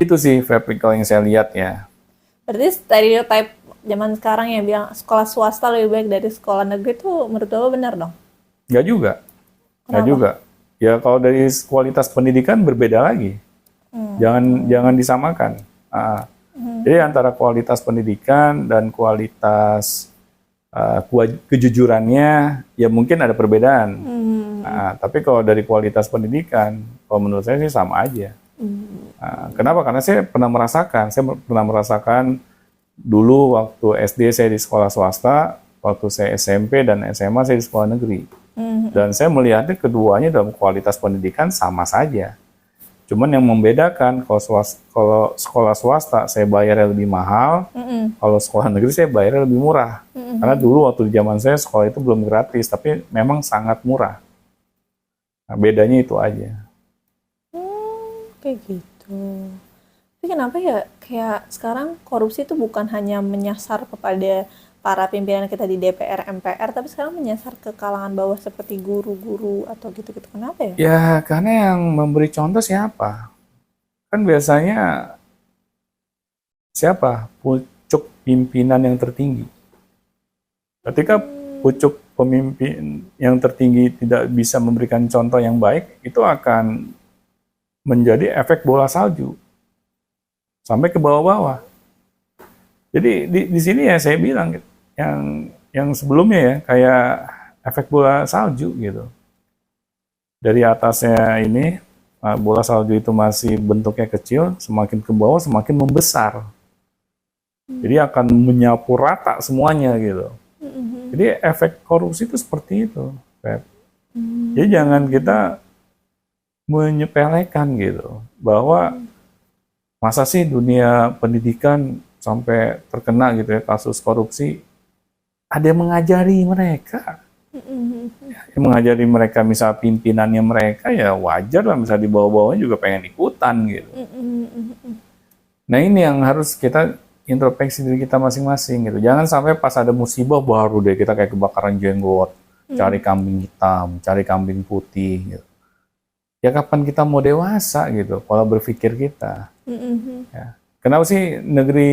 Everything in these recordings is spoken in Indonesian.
Itu sih Feb, kalau yang saya lihat ya. Berarti stereotype zaman sekarang yang bilang sekolah swasta lebih baik dari sekolah negeri itu menurut Bapak benar dong? Nggak juga, nggak Kenapa? juga. Ya kalau dari kualitas pendidikan berbeda lagi. Jangan jangan disamakan. Ah, jadi antara kualitas pendidikan dan kualitas kejujurannya ya mungkin ada perbedaan. Tapi kalau dari kualitas pendidikan, kalau menurut saya sih sama aja. Kenapa? Karena saya pernah merasakan dulu waktu SD saya di sekolah swasta, waktu saya SMP dan SMA saya di sekolah negeri. Dan saya melihatnya keduanya dalam kualitas pendidikan sama saja. Cuman yang membedakan kalau sekolah swasta saya bayarnya lebih mahal, kalau sekolah negeri saya bayarnya lebih murah. Karena dulu waktu di zaman saya sekolah itu belum gratis, tapi memang sangat murah. Nah, bedanya itu aja. Kayak gitu. Tapi kenapa ya kayak sekarang korupsi itu bukan hanya menyasar kepada para pimpinan kita di DPR, MPR, tapi sekarang menyasar ke kalangan bawah seperti guru-guru atau gitu-gitu. Kenapa ya? Ya karena yang memberi contoh siapa? Kan biasanya siapa? Pucuk pimpinan yang tertinggi. Ketika pucuk pemimpin yang tertinggi tidak bisa memberikan contoh yang baik, itu akan menjadi efek bola salju sampai ke bawah-bawah. Jadi di sini ya saya bilang yang sebelumnya ya kayak efek bola salju gitu. Dari atasnya ini bola salju itu masih bentuknya kecil, semakin ke bawah semakin membesar. Jadi akan menyapu rata semuanya gitu. Jadi efek korupsi itu seperti itu, Pep. Jadi jangan kita menyepelekan gitu bahwa masa sih dunia pendidikan sampai terkena gitu ya kasus korupsi, ada yang mengajari mereka. Yang mengajari mereka misal pimpinannya mereka ya wajar lah, misal di bawah-bawahnya juga pengen ikutan gitu. Nah ini yang harus kita introspeksi diri kita masing-masing gitu. Jangan sampai pas ada musibah baru deh kita kayak kebakaran jenggot, cari kambing hitam, cari kambing putih gitu. Ya kapan kita mau dewasa gitu, pola berpikir kita. Ya. Kenapa sih negeri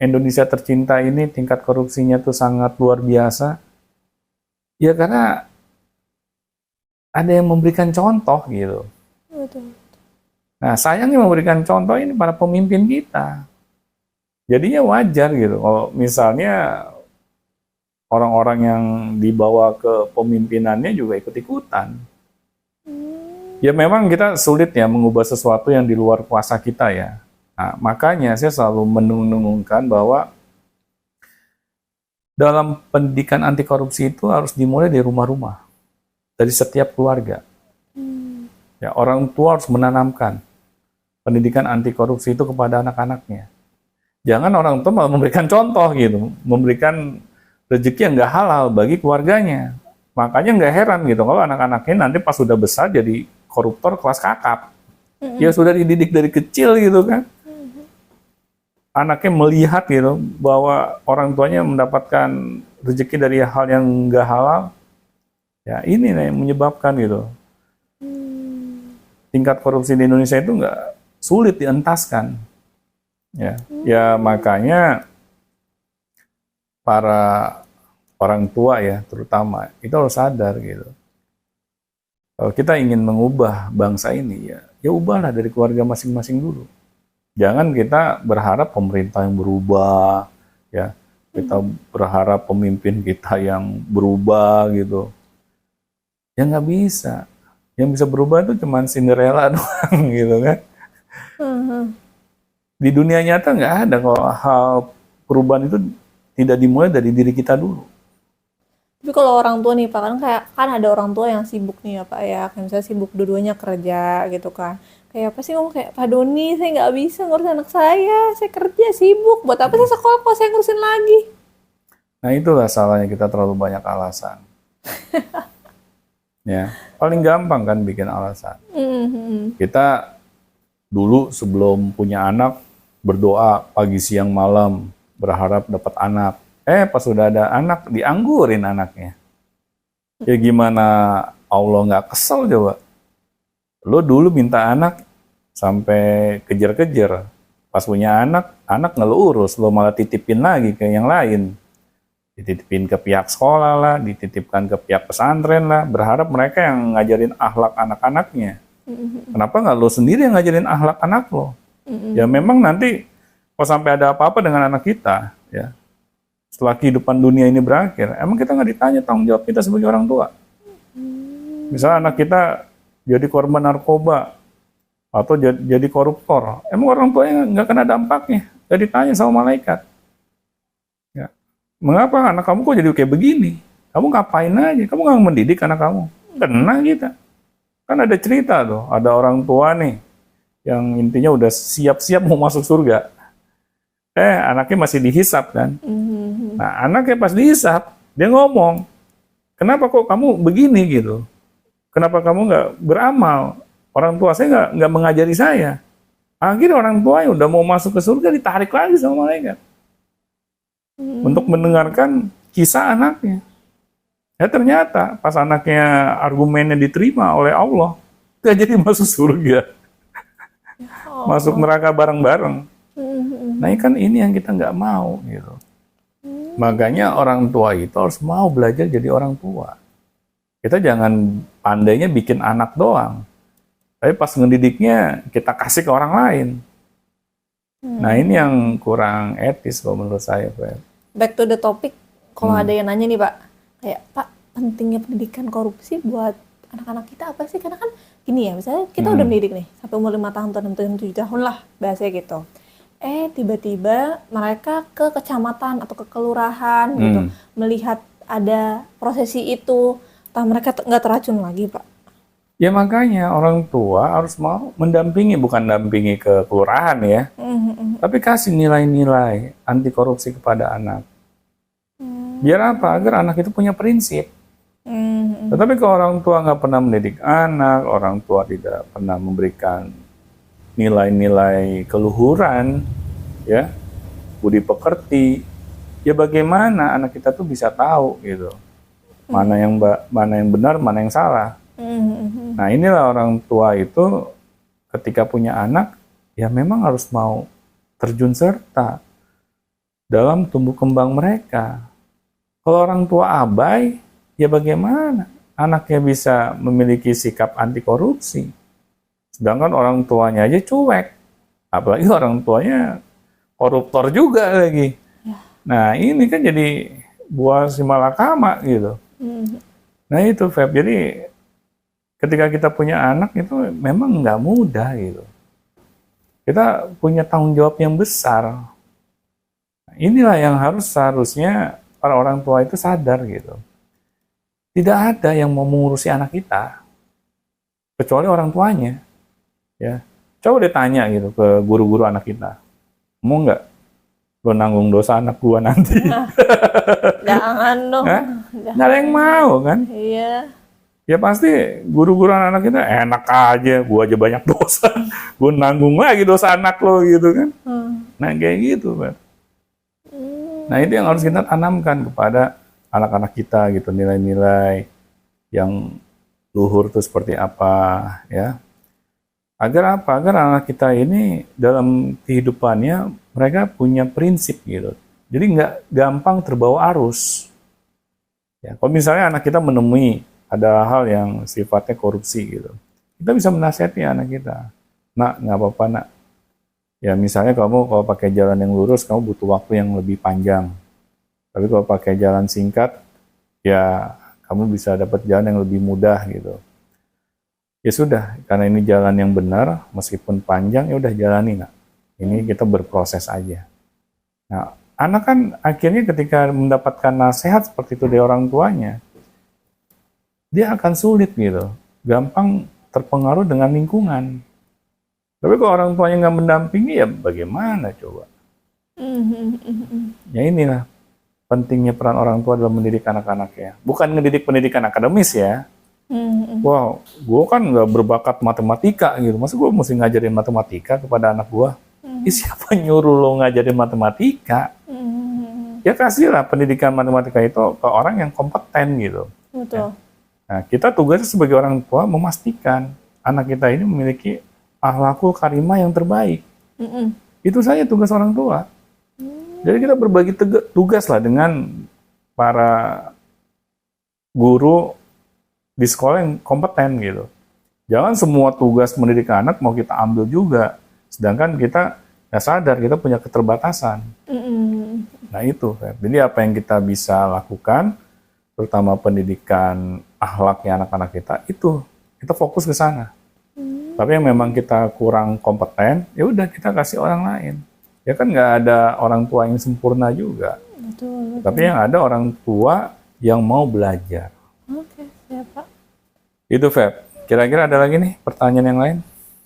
Indonesia tercinta ini tingkat korupsinya tuh sangat luar biasa? Ya karena ada yang memberikan contoh gitu. Betul. Nah sayangnya memberikan contoh ini para pemimpin kita. Jadinya wajar gitu, kalau misalnya orang-orang yang dibawa ke pemimpinannya juga ikut-ikutan. Ya memang kita sulit ya mengubah sesuatu yang di luar kuasa kita ya. Nah, makanya saya selalu menenungkan bahwa dalam pendidikan anti korupsi itu harus dimulai dari rumah-rumah, dari setiap keluarga. Ya, orang tua harus menanamkan pendidikan anti korupsi itu kepada anak-anaknya. Jangan orang tua malah memberikan contoh gitu, memberikan rezeki yang nggak halal bagi keluarganya. Makanya nggak heran gitu kalau anak-anaknya nanti pas sudah besar jadi koruptor kelas kakap. Ya sudah dididik dari kecil gitu kan. Anaknya melihat gitu bahwa orang tuanya mendapatkan rezeki dari hal yang nggak halal. Ya ini nih yang menyebabkan gitu. Tingkat korupsi di Indonesia itu nggak sulit dientaskan. Ya makanya para orang tua ya terutama itu harus sadar gitu. Kalau kita ingin mengubah bangsa ini ya ubahlah dari keluarga masing-masing dulu. Jangan kita berharap pemerintah yang berubah, ya kita berharap pemimpin kita yang berubah gitu. Ya nggak bisa. Yang bisa berubah itu cuma Cinderella doang gitu kan. Di dunia nyata nggak ada kalau hal perubahan itu tidak dimulai dari diri kita dulu. Tapi kalau orang tua nih Pak, kan kayak kan ada orang tua yang sibuk nih ya Pak ya, kayak misalnya sibuk dua-duanya kerja gitu kan. Kayak apa sih ngomong kayak Pak Doni, saya nggak bisa ngurus anak saya kerja sibuk. Buat apa saya sekolah kalau saya ngurusin lagi? Nah itulah salahnya kita terlalu banyak alasan. Ya, paling gampang kan bikin alasan. Kita dulu sebelum punya anak berdoa pagi siang malam berharap dapat anak. Pas sudah ada anak dianggurin anaknya. Ya gimana Allah nggak kesel coba? Lo dulu minta anak sampai kejar-kejar. Pas punya anak, anak nggak lo urus, lo malah titipin lagi ke yang lain. Dititipin ke pihak sekolah lah, dititipkan ke pihak pesantren lah, berharap mereka yang ngajarin akhlak anak-anaknya. Kenapa nggak lo sendiri yang ngajarin akhlak anak lo? Ya memang nanti kalau sampai ada apa-apa dengan anak kita, ya setelah kehidupan dunia ini berakhir, emang kita nggak ditanya tanggung jawab kita sebagai orang tua? Misalnya anak kita jadi korban narkoba atau jadi koruptor, emang orang tuanya nggak kena dampaknya? Nggak ditanya sama malaikat. Ya. Mengapa anak kamu kok jadi kayak begini? Kamu ngapain aja? Kamu nggak mendidik anak kamu? Kena kita. Kan ada cerita tuh, ada orang tua nih yang intinya udah siap-siap mau masuk surga. Anaknya masih dihisap kan. Nah, anaknya pas dihisap, dia ngomong, kenapa kok kamu begini gitu? Kenapa kamu nggak beramal? Orang tua saya nggak mengajari saya. Akhirnya orang tuanya udah mau masuk ke surga ditarik lagi sama malaikat untuk mendengarkan kisah anaknya. Ya ternyata pas anaknya argumennya diterima oleh Allah, dia jadi masuk surga, masuk neraka bareng-bareng. Nah ini yang kita nggak mau gitu. Makanya orang tua itu harus mau belajar jadi orang tua. Kita jangan pandainya bikin anak doang, tapi pas ngedidiknya kita kasih ke orang lain. Nah ini yang kurang etis kalau menurut saya, Pak. Back to the topic, kalau ada yang nanya nih Pak, kayak Pak, pentingnya pendidikan korupsi buat anak-anak kita apa sih? Karena kan gini ya, misalnya kita udah mendidik nih sampai umur 5 tahun atau 6 tahun, 7 tahun lah bahasanya gitu. Tiba-tiba mereka ke kecamatan atau ke kelurahan gitu, melihat ada prosesi itu, entah mereka nggak teracun lagi, Pak. Ya makanya orang tua harus mau mendampingi, bukan dampingi ke kelurahan ya, tapi kasih nilai-nilai anti korupsi kepada anak. Biar apa? Agar anak itu punya prinsip. Tetapi kalau orang tua nggak pernah mendidik anak, orang tua tidak pernah memberikan nilai-nilai keluhuran, ya, budi pekerti, ya bagaimana anak kita tuh bisa tahu gitu, mana yang benar, mana yang salah. Nah inilah orang tua itu ketika punya anak, ya memang harus mau terjun serta dalam tumbuh kembang mereka. Kalau orang tua abai, ya bagaimana anaknya bisa memiliki sikap anti korupsi? Sedangkan orang tuanya aja cuek, apalagi orang tuanya koruptor juga lagi. Nah ini kan jadi buah si malakama gitu. Nah itu Feb, jadi ketika kita punya anak itu memang nggak mudah gitu. Kita punya tanggung jawab yang besar. Inilah yang seharusnya para orang tua itu sadar gitu. Tidak ada yang mau mengurusi anak kita kecuali orang tuanya. Ya, coba deh tanya gitu ke guru-guru anak kita, mau nggak lo nanggung dosa anak gua nanti? Jangan dong. Nggak ada yang mau kan? Iya. Ya pasti guru-guru anak kita enak aja, gua aja banyak dosa, gua nanggung lagi dosa anak lo gitu kan? Nah kayak gitu, Pak. Nah itu yang harus kita tanamkan kepada anak-anak kita gitu, nilai-nilai yang luhur itu seperti apa, ya. Agar apa? Agar anak kita ini dalam kehidupannya mereka punya prinsip gitu. Jadi nggak gampang terbawa arus. Ya, kalau misalnya anak kita menemui ada hal yang sifatnya korupsi gitu, kita bisa menasihati anak kita. Nak, nggak apa-apa nak. Ya misalnya kamu kalau pakai jalan yang lurus, kamu butuh waktu yang lebih panjang. Tapi kalau pakai jalan singkat, ya kamu bisa dapat jalan yang lebih mudah gitu. Ya sudah, karena ini jalan yang benar, meskipun panjang, ya udah jalani nak. Ini kita berproses aja. Nah, anak kan akhirnya ketika mendapatkan nasihat seperti itu dari orang tuanya, dia akan sulit gitu, gampang terpengaruh dengan lingkungan. Tapi kalau orang tuanya nggak mendampingi, ya bagaimana coba? Ya inilah pentingnya peran orang tua dalam mendidik anak-anaknya. Bukan ngedidik pendidikan akademis ya. Wow, gue kan nggak berbakat matematika gitu. Masa gue mesti ngajarin matematika kepada anak gue? Siapa nyuruh lo ngajarin matematika? Ya kasihlah pendidikan matematika itu ke orang yang kompeten gitu. Betul. Nah, kita tugasnya sebagai orang tua memastikan anak kita ini memiliki akhlakul karimah yang terbaik. Mm-mm. Itu saja tugas orang tua. Jadi kita berbagi tugas lah dengan para guru di sekolah yang kompeten gitu. Jangan semua tugas mendidik anak mau kita ambil juga, sedangkan kita nggak sadar kita punya keterbatasan. Mm-mm. Nah itu, jadi apa yang kita bisa lakukan, terutama pendidikan akhlaknya anak-anak kita, itu kita fokus ke sana. Tapi yang memang kita kurang kompeten, ya udah kita kasih orang lain. Ya kan nggak ada orang tua yang sempurna juga. Betul. Tapi yang ada orang tua yang mau belajar. Oke, siap Pak. Itu Feb. Kira-kira ada lagi nih pertanyaan yang lain?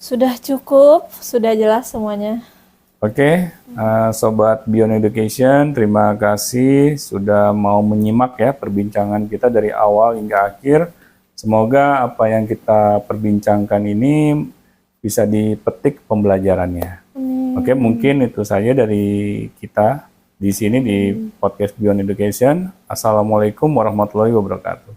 Sudah cukup, sudah jelas semuanya. Oke, Sobat Beyond Education, terima kasih sudah mau menyimak ya perbincangan kita dari awal hingga akhir. Semoga apa yang kita perbincangkan ini bisa dipetik pembelajarannya. Oke, mungkin itu saja dari kita di sini di podcast Beyond Education. Assalamualaikum warahmatullahi wabarakatuh.